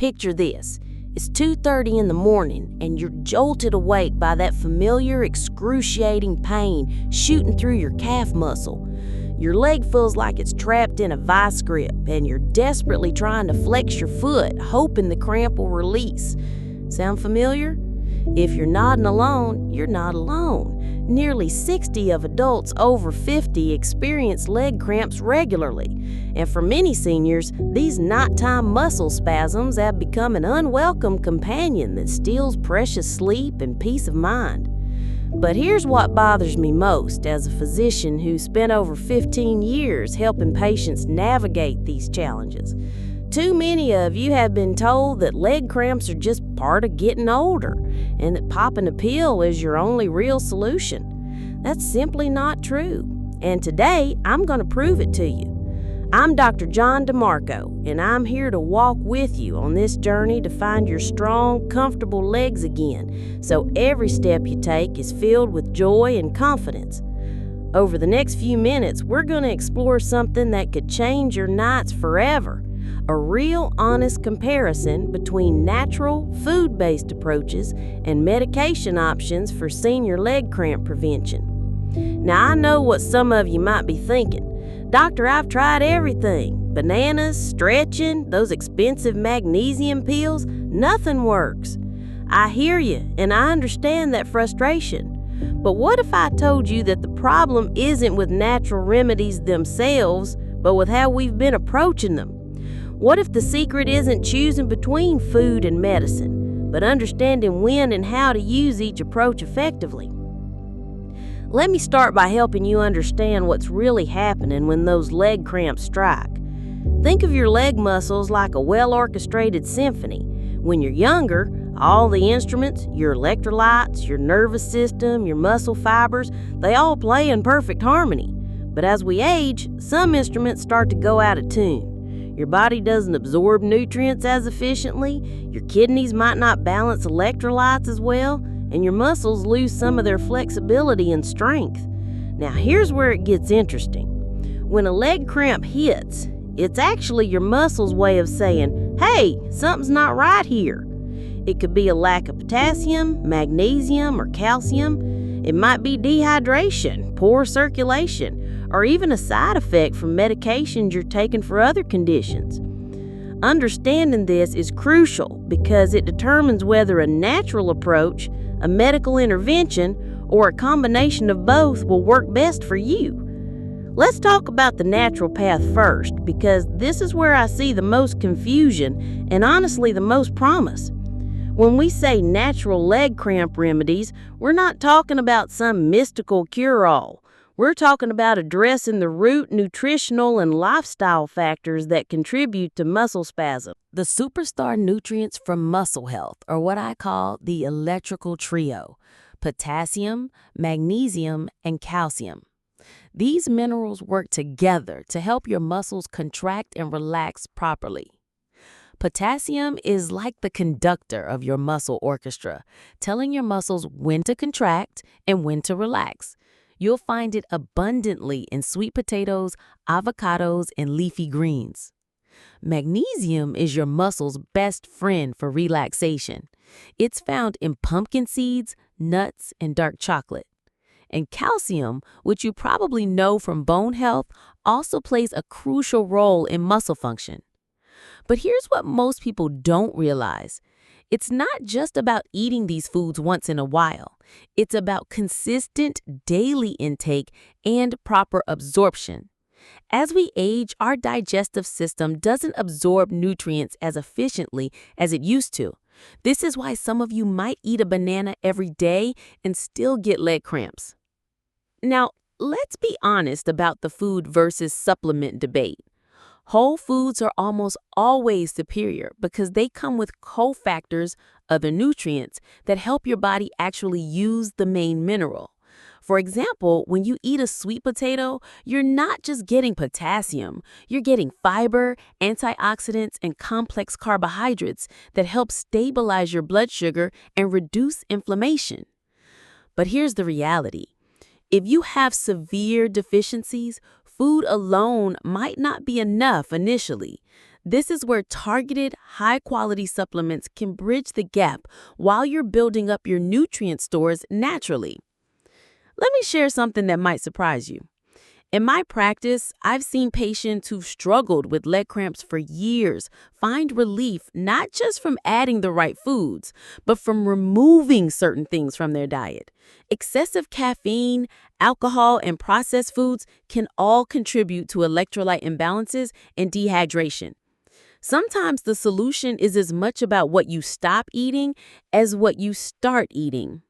Picture this. It's 2:30 in the morning and you're jolted awake by that familiar excruciating pain shooting through your calf muscle. Your leg feels like it's trapped in a vice grip and you're desperately trying to flex your foot, hoping the cramp will release. Sound familiar? If you're nodding alone, you're not alone. Nearly 60 of adults over 50 experience leg cramps regularly. And for many seniors, these nighttime muscle spasms have become an unwelcome companion that steals precious sleep and peace of mind. But here's what bothers me most as a physician who spent over 15 years helping patients navigate these challenges. Too many of you have been told that leg cramps are just part of getting older and that popping a pill is your only real solution. That's simply not true. And today, I'm going to prove it to you. I'm Dr. John DeMarco, and I'm here to walk with you on this journey to find your strong, comfortable legs again, so every step you take is filled with joy and confidence. Over the next few minutes, we're going to explore something that could change your nights forever. A real honest comparison between natural, food-based approaches and medication options for senior leg cramp prevention. Now, I know what some of you might be thinking. Doctor, I've tried everything. Bananas, stretching, those expensive magnesium pills, nothing works. I hear you, and I understand that frustration. But what if I told you that the problem isn't with natural remedies themselves, but with how we've been approaching them? What if the secret isn't choosing between food and medicine, but understanding when and how to use each approach effectively? Let me start by helping you understand what's really happening when those leg cramps strike. Think of your leg muscles like a well-orchestrated symphony. When you're younger, all the instruments, your electrolytes, your nervous system, your muscle fibers, they all play in perfect harmony. But as we age, some instruments start to go out of tune. Your body doesn't absorb nutrients as efficiently, your kidneys might not balance electrolytes as well, and your muscles lose some of their flexibility and strength. Now here's where it gets interesting. When a leg cramp hits, it's actually your muscles' way of saying, hey, something's not right here. It could be a lack of potassium, magnesium, or calcium. It might be dehydration, poor circulation, or even a side effect from medications you're taking for other conditions. Understanding this is crucial because it determines whether a natural approach, a medical intervention, or a combination of both will work best for you. Let's talk about the natural path first, because this is where I see the most confusion and honestly the most promise. When we say natural leg cramp remedies, we're not talking about some mystical cure-all. We're talking about addressing the root nutritional and lifestyle factors that contribute to muscle spasm. The superstar nutrients from muscle health are what I call the electrical trio: potassium, magnesium, and calcium. These minerals work together to help your muscles contract and relax properly. Potassium is like the conductor of your muscle orchestra, telling your muscles when to contract and when to relax. You'll find it abundantly in sweet potatoes, avocados, and leafy greens. Magnesium is your muscle's best friend for relaxation. It's found in pumpkin seeds, nuts, and dark chocolate. And calcium, which you probably know from bone health, also plays a crucial role in muscle function. But here's what most people don't realize. It's not just about eating these foods once in a while. It's about consistent daily intake and proper absorption. As we age, our digestive system doesn't absorb nutrients as efficiently as it used to. This is why some of you might eat a banana every day and still get leg cramps. Now, let's be honest about the food versus supplement debate. Whole foods are almost always superior because they come with cofactors, other nutrients, that help your body actually use the main mineral. For example, when you eat a sweet potato, you're not just getting potassium, you're getting fiber, antioxidants, and complex carbohydrates that help stabilize your blood sugar and reduce inflammation. But here's the reality. If you have severe deficiencies, food alone might not be enough initially. This is where targeted, high-quality supplements can bridge the gap while you're building up your nutrient stores naturally. Let me share something that might surprise you. In my practice, I've seen patients who've struggled with leg cramps for years find relief not just from adding the right foods, but from removing certain things from their diet. Excessive caffeine, alcohol, and processed foods can all contribute to electrolyte imbalances and dehydration. Sometimes the solution is as much about what you stop eating as what you start eating.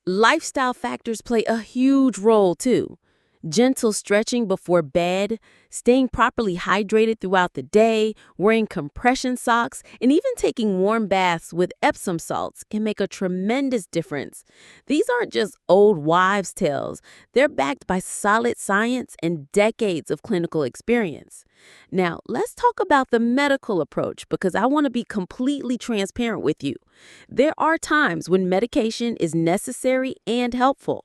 Lifestyle factors play a huge role too. Gentle stretching before bed, staying properly hydrated throughout the day, wearing compression socks, and even taking warm baths with Epsom salts can make a tremendous difference. These aren't just old wives' tales. They're backed by solid science and decades of clinical experience. Now, let's talk about the medical approach because I want to be completely transparent with you. There are times when medication is necessary and helpful.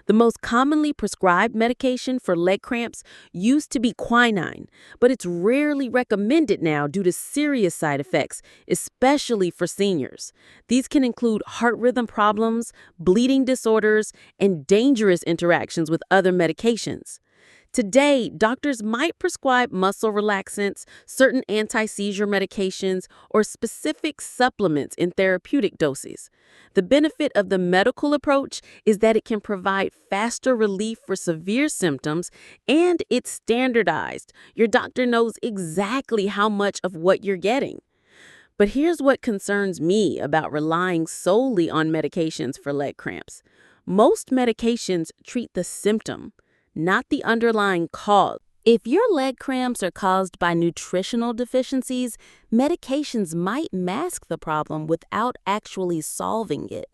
The most commonly prescribed medication for leg cramps used to be quinine, but it's rarely recommended now due to serious side effects, especially for seniors. These can include heart rhythm problems, bleeding disorders, and dangerous interactions with other medications. Today, doctors might prescribe muscle relaxants, certain anti-seizure medications, or specific supplements in therapeutic doses. The benefit of the medical approach is that it can provide faster relief for severe symptoms, and it's standardized. Your doctor knows exactly how much of what you're getting. But here's what concerns me about relying solely on medications for leg cramps. Most medications treat the symptom, not the underlying cause. If your leg cramps are caused by nutritional deficiencies, medications might mask the problem without actually solving it.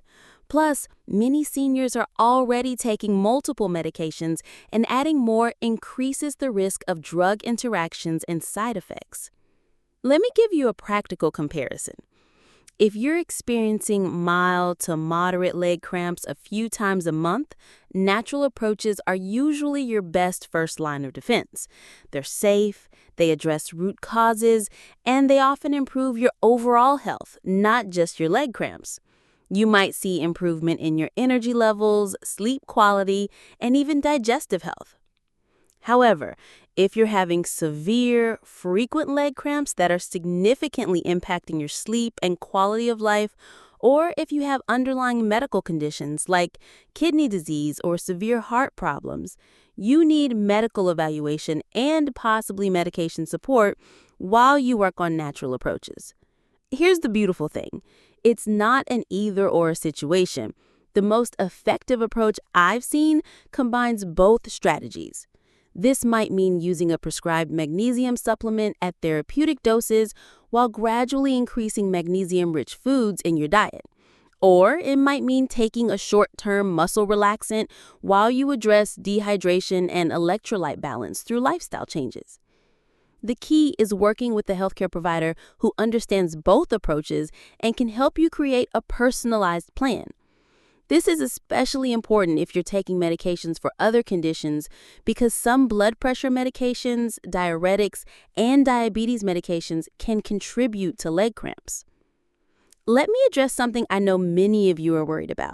Plus, many seniors are already taking multiple medications, and adding more increases the risk of drug interactions and side effects. Let me give you a practical comparison. If you're experiencing mild to moderate leg cramps a few times a month, natural approaches are usually your best first line of defense. They're safe, they address root causes, and they often improve your overall health, not just your leg cramps. You might see improvement in your energy levels, sleep quality, and even digestive health. However, if you're having severe, frequent leg cramps that are significantly impacting your sleep and quality of life, or if you have underlying medical conditions like kidney disease or severe heart problems, you need medical evaluation and possibly medication support while you work on natural approaches. Here's the beautiful thing. It's not an either-or situation. The most effective approach I've seen combines both strategies. This might mean using a prescribed magnesium supplement at therapeutic doses while gradually increasing magnesium-rich foods in your diet. Or it might mean taking a short-term muscle relaxant while you address dehydration and electrolyte balance through lifestyle changes. The key is working with a healthcare provider who understands both approaches and can help you create a personalized plan. This is especially important if you're taking medications for other conditions because some blood pressure medications, diuretics, and diabetes medications can contribute to leg cramps. Let me address something I know many of you are worried about.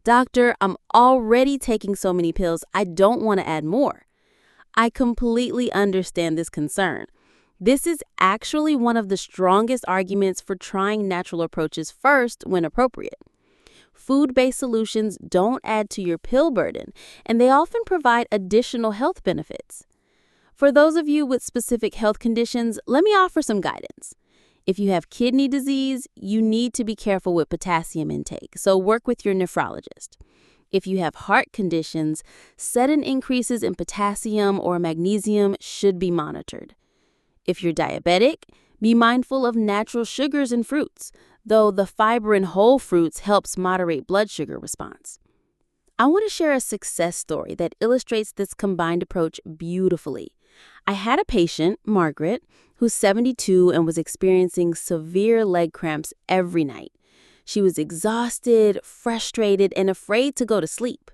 Doctor, I'm already taking so many pills, I don't want to add more. I completely understand this concern. This is actually one of the strongest arguments for trying natural approaches first when appropriate. Food-based solutions don't add to your pill burden, and they often provide additional health benefits. For those of you with specific health conditions, let me offer some guidance. If you have kidney disease, you need to be careful with potassium intake, so work with your nephrologist. If you have heart conditions, sudden increases in potassium or magnesium should be monitored. If you're diabetic, be mindful of natural sugars and fruits, though the fiber in whole fruits helps moderate blood sugar response. I want to share a success story that illustrates this combined approach beautifully. I had a patient, Margaret, who's 72 and was experiencing severe leg cramps every night. She was exhausted, frustrated, and afraid to go to sleep.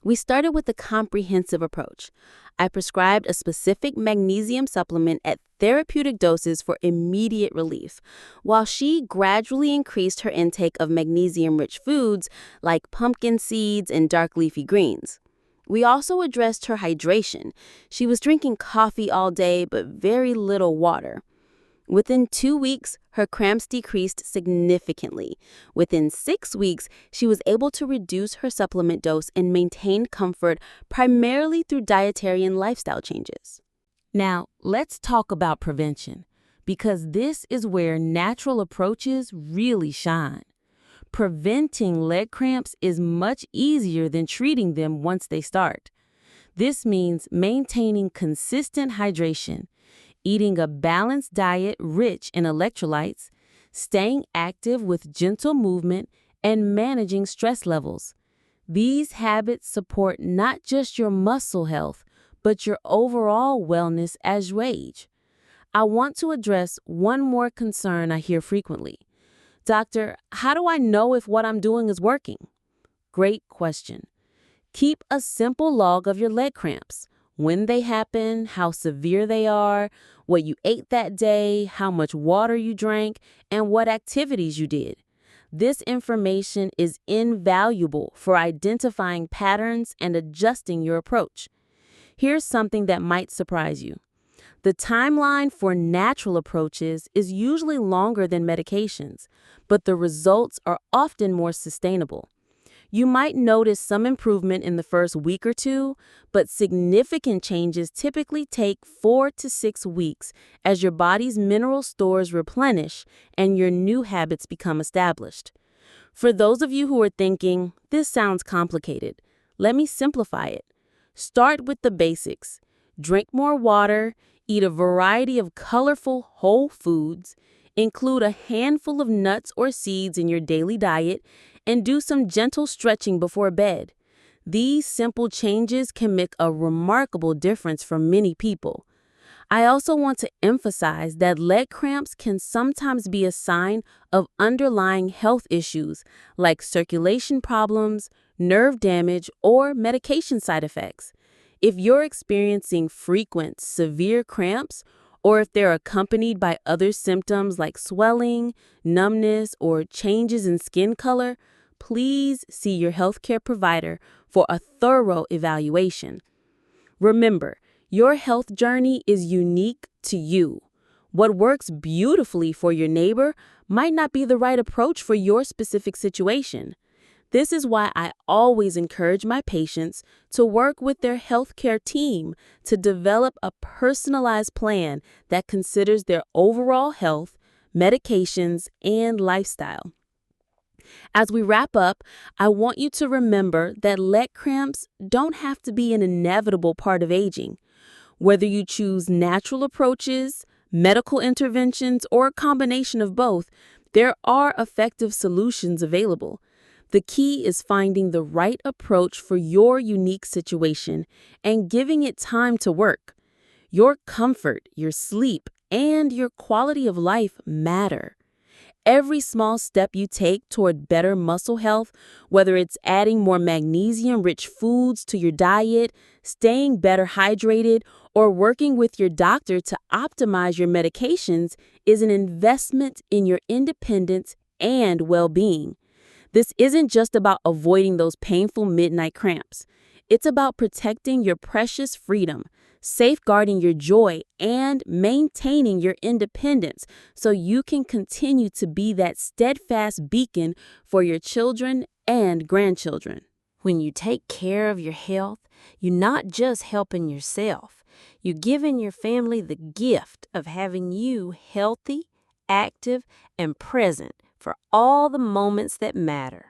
We started with a comprehensive approach. I prescribed a specific magnesium supplement at therapeutic doses for immediate relief, while she gradually increased her intake of magnesium-rich foods like pumpkin seeds and dark leafy greens. We also addressed her hydration. She was drinking coffee all day but very little water. Within 2 weeks, her cramps decreased significantly. Within 6 weeks, she was able to reduce her supplement dose and maintain comfort primarily through dietary and lifestyle changes. Now, let's talk about prevention, because this is where natural approaches really shine. Preventing leg cramps is much easier than treating them once they start. This means maintaining consistent hydration, eating a balanced diet rich in electrolytes, staying active with gentle movement, and managing stress levels. These habits support not just your muscle health, but your overall wellness as you age. I want to address one more concern I hear frequently. Doctor, how do I know if what I'm doing is working? Great question. Keep a simple log of your leg cramps. When they happen, how severe they are, what you ate that day, how much water you drank, and what activities you did. This information is invaluable for identifying patterns and adjusting your approach. Here's something that might surprise you. The timeline for natural approaches is usually longer than medications, but the results are often more sustainable. You might notice some improvement in the first week or two, but significant changes typically take 4 to 6 weeks as your body's mineral stores replenish and your new habits become established. For those of you who are thinking, this sounds complicated, let me simplify it. Start with the basics. Drink more water, eat a variety of colorful whole foods, include a handful of nuts or seeds in your daily diet, and do some gentle stretching before bed. These simple changes can make a remarkable difference for many people. I also want to emphasize that leg cramps can sometimes be a sign of underlying health issues like circulation problems, nerve damage, or medication side effects. If you're experiencing frequent, severe cramps, or if they're accompanied by other symptoms like swelling, numbness, or changes in skin color, please see your healthcare provider for a thorough evaluation. Remember, your health journey is unique to you. What works beautifully for your neighbor might not be the right approach for your specific situation. This is why I always encourage my patients to work with their healthcare team to develop a personalized plan that considers their overall health, medications, and lifestyle. As we wrap up, I want you to remember that leg cramps don't have to be an inevitable part of aging. Whether you choose natural approaches, medical interventions, or a combination of both, there are effective solutions available. The key is finding the right approach for your unique situation and giving it time to work. Your comfort, your sleep, and your quality of life matter. Every small step you take toward better muscle health, whether it's adding more magnesium-rich foods to your diet, staying better hydrated, or working with your doctor to optimize your medications, is an investment in your independence and well-being. This isn't just about avoiding those painful midnight cramps. It's about protecting your precious freedom, safeguarding your joy, and maintaining your independence so you can continue to be that steadfast beacon for your children and grandchildren. When you take care of your health, you're not just helping yourself. You're giving your family the gift of having you healthy, active, and present for all the moments that matter.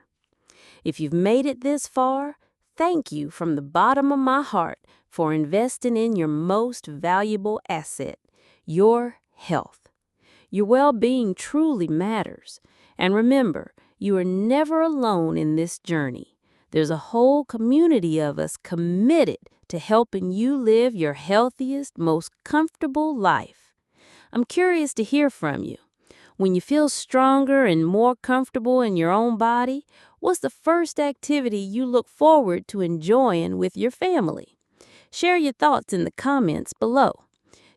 If you've made it this far, thank you from the bottom of my heart for investing in your most valuable asset, your health. Your well-being truly matters. And remember, you are never alone in this journey. There's a whole community of us committed to helping you live your healthiest, most comfortable life. I'm curious to hear from you. When you feel stronger and more comfortable in your own body, what's the first activity you look forward to enjoying with your family? Share your thoughts in the comments below.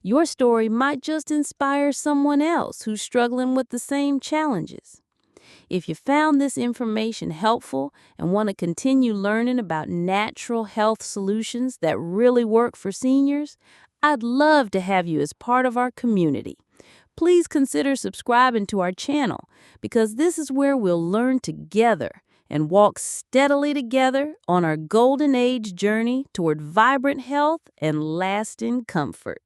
Your story might just inspire someone else who's struggling with the same challenges. If you found this information helpful and want to continue learning about natural health solutions that really work for seniors, I'd love to have you as part of our community. Please consider subscribing to our channel because this is where we'll learn together and walk steadily together on our golden age journey toward vibrant health and lasting comfort.